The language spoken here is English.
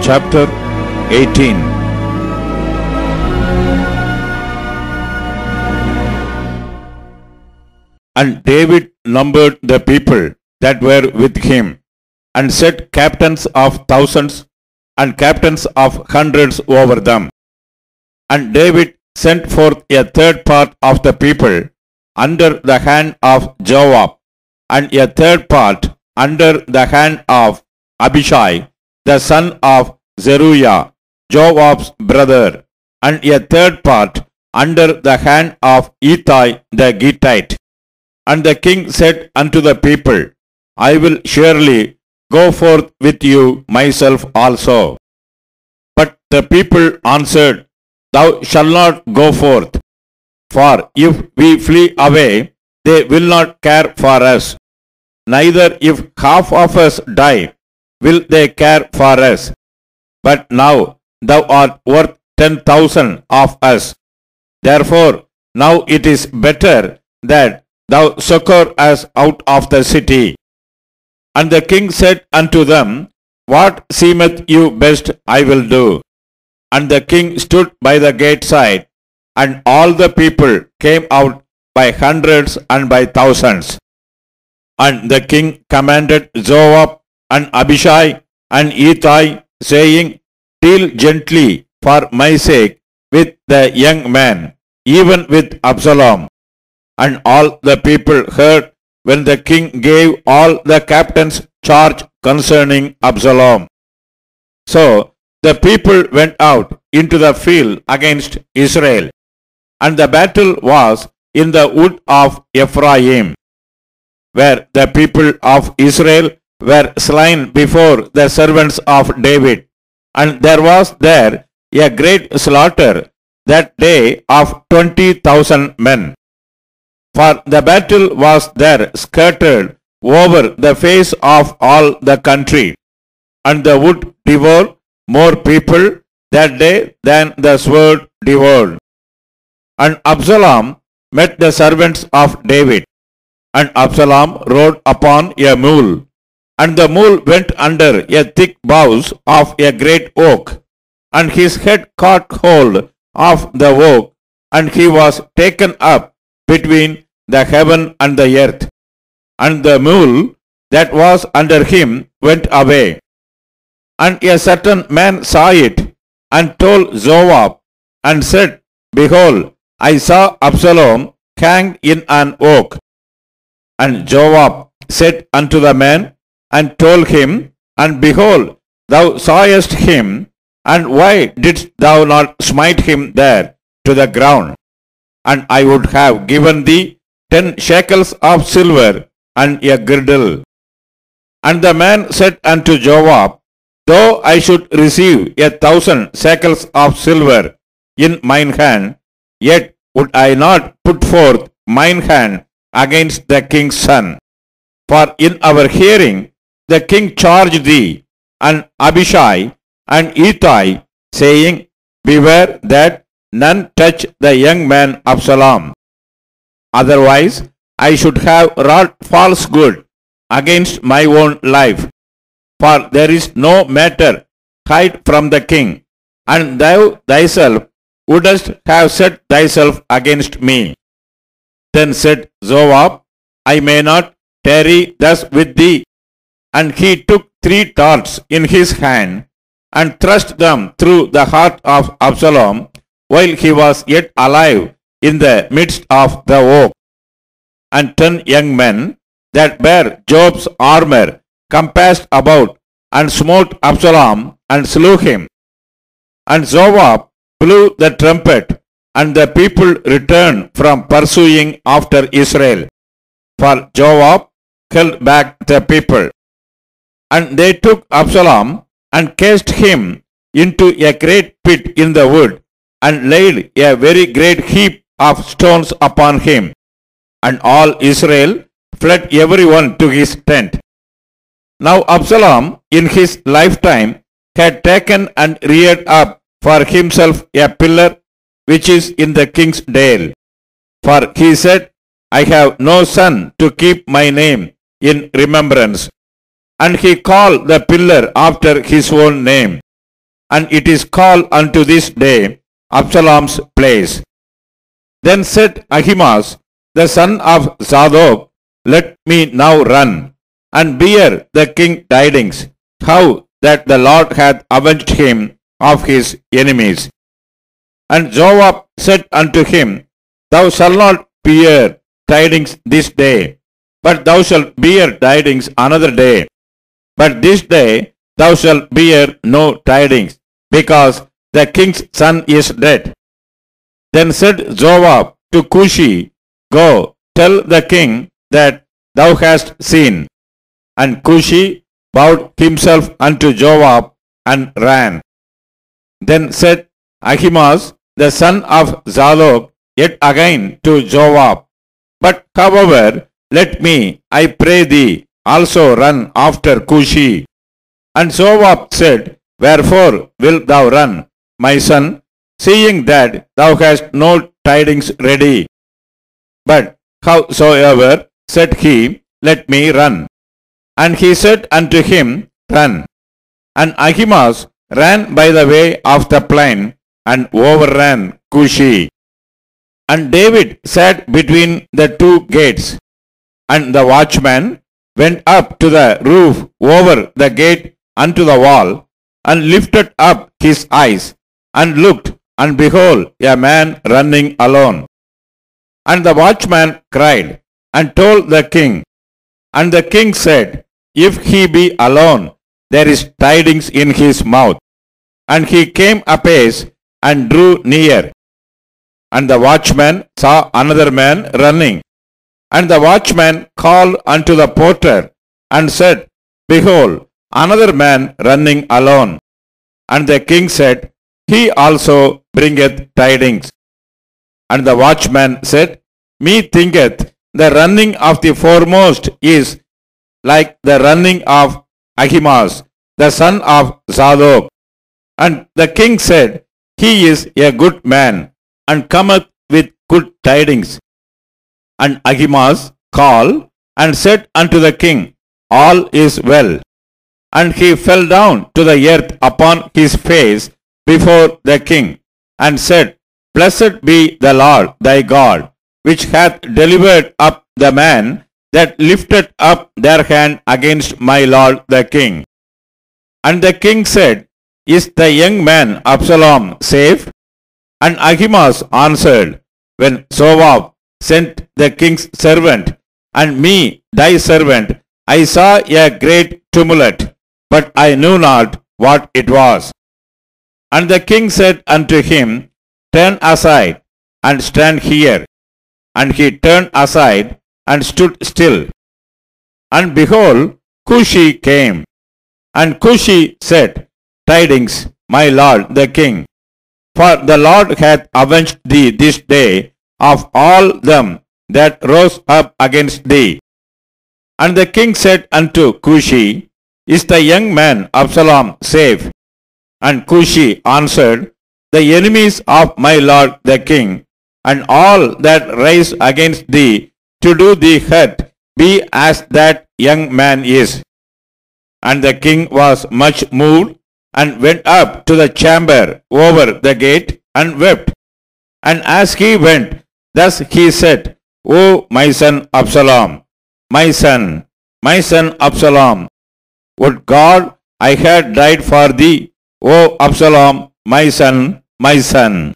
chapter 18. And David numbered the people that were with him, and set captains of thousands and captains of hundreds over them. And David sent forth a third part of the people under the hand of Joab, and a third part under the hand of Abishai, the son of Zeruiah, Joab's brother, and a third part under the hand of Ittai the Gittite. And the king said unto the people, I will surely go forth with you myself also. But the people answered, Thou shalt not go forth, for if we flee away, they will not care for us. Neither if half of us die, will they care for us. But now thou art worth 10,000 of us. Therefore now it is better that thou succor us out of the city. And the king said unto them, What seemeth you best, I will do. And the king stood by the gate side, and all the people came out by hundreds and by thousands. And the king commanded Joab and Abishai and Ittai, saying, Deal gently for my sake with the young man, even with Absalom. And all the people heard when the king gave all the captains charge concerning Absalom. So the people went out into the field against Israel, and the battle was in the wood of Ephraim, where the people of Israel were slain before the servants of David. And there was there a great slaughter that day of 20,000 men. For the battle was there scattered over the face of all the country, and the wood devoured more people that day than the sword devoured. And Absalom met the servants of David, and Absalom rode upon a mule, and the mule went under a thick boughs of a great oak, and his head caught hold of the oak, and he was taken up between the heaven and the earth, and the mule that was under him went away. And a certain man saw it, and told Joab, and said, Behold, I saw Absalom hanged in an oak. And Joab said unto the man, and told him, And behold, thou sawest him, and why didst thou not smite him there to the ground? And I would have given thee 10 shekels of silver and a girdle. And the man said unto Joab, Though I should receive 1,000 shekels of silver in mine hand, yet would I not put forth mine hand against the king's son. For in our hearing the king charged thee and Abishai and Ittai, saying, Beware that none touch the young man Absalom. Otherwise I should have wrought falsehood against my own life. For there is no matter hid from the king, and thou thyself wouldst have set thyself against me. Then said Joab, I may not tarry thus with thee. And he took 3 darts in his hand, and thrust them through the heart of Absalom, while he was yet alive in the midst of the oak. And 10 young men that bare Joab's armor compassed about, and smote Absalom, and slew him. And Joab blew the trumpet, and the people returned from pursuing after Israel. For Joab held back the people. And they took Absalom, and cast him into a great pit in the wood, and laid a very great heap of stones upon him. And all Israel fled every one to his tent. Now Absalom in his lifetime had taken and reared up for himself a pillar which is in the king's dale. For he said, I have no son to keep my name in remembrance. And he called the pillar after his own name. and it is called unto this day Absalom's place. Then said Ahimaaz, the son of Zadok, Let me now run, and bear the king tidings, how that the Lord hath avenged him of his enemies. And Joab said unto him, Thou shalt not bear tidings this day, but thou shalt bear tidings another day. But this day thou shalt bear no tidings, because the king's son is dead. Then said Joab to Cushi, Go, tell the king that thou hast seen. And Cushi bowed himself unto Joab and ran. Then said Ahimaaz, the son of Zadok, yet again to Joab, But however, let me, I pray thee, also run after Cushi. And Joab said, Wherefore wilt thou run, my son, seeing that thou hast no tidings ready? But howsoever, said he, let me run. And he said unto him, Run. And Ahimaaz ran by the way of the plain, and overran Cushi. And David sat between the two gates, and the watchman went up to the roof over the gate unto the wall, and lifted up his eyes, and looked, and behold, a man running alone. And the watchman cried, and told the king. And the king said, If he be alone, there is tidings in his mouth. And he came apace, and drew near. And the watchman saw another man running. And the watchman called unto the porter, and said, Behold, another man running alone. And the king said, He also bringeth tidings. And the watchman said, Methinketh the running of the foremost is like the running of Ahimaaz, the son of Zadok. And the king said, He is a good man, and cometh with good tidings. And Ahimaaz called, and said unto the king, All is well. And he fell down to the earth upon his face before the king, and said, Blessed be the Lord thy God, which hath delivered up the man that lifted up their hand against my lord the king. And the king said, Is the young man Absalom safe? And Ahimaaz answered, When Joab sent the king's servant, and me thy servant, I saw a great tumult, but I knew not what it was. And the king said unto him, Turn aside, and stand here. And he turned aside, and stood still. And behold, Cushi came. And Cushi said, Tidings, my lord the king, for the Lord hath avenged thee this day of all them that rose up against thee. And the king said unto Cushi, Is the young man Absalom safe? And Cushi answered, The enemies of my lord the king, and all that rise against thee to do thee hurt, be as that young man is. And the king was much moved, and went up to the chamber over the gate, and wept. And as he went, thus he said, O my son Absalom, my son Absalom, would God I had died for thee, O Absalom, my son, my son.